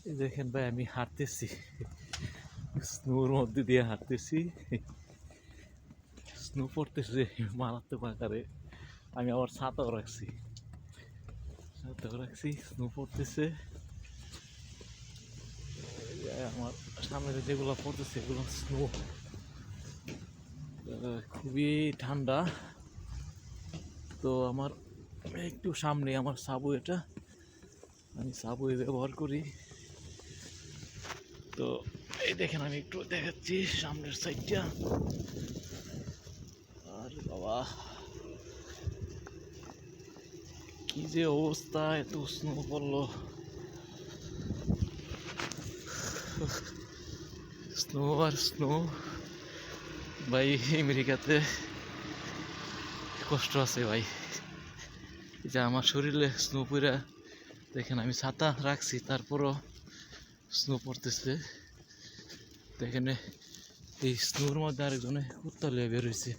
এই দেখেন ভাই, আমি হাঁটতেছি, স্নোর মধ্যে দিয়ে হাঁটতেছি, স্নো পড়তেছে মারাত্মক আকারে। আমি আবার ছাতাও রাখছি, স্নো পড়তেছে। আমার সামনে যেগুলো পড়তেছে এগুলো স্নো, খুবই ঠান্ডা। তো আমার একটু সামনে আমার সাবওয়ে, এটা আমি সাবওয়ে ব্যবহার করি। তো এই দেখেন, আমি একটু দেখাচ্ছি সামনের সাইডটা। আর বাবা, কি যে অবস্থা, এত স্নো পড়লো, স্নো আর স্নো। ভাই আমেরিকাতে কষ্ট আছে ভাই, যে আমার শরীরে স্নো পড়া। দেখেন আমি ছাতা রাখছি, তারপরও স্নো পড়তেছে। দেখেন এই স্নোর মধ্যে আরেকজনে কুত্তা লিয়ে বের হয়েছে।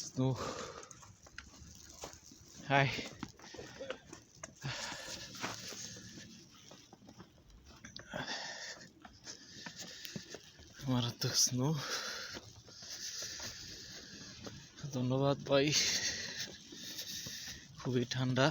স্নো, হাই, মারাত্মক স্নো। ধন্যবাদ ভাই, খুবই ঠান্ডা।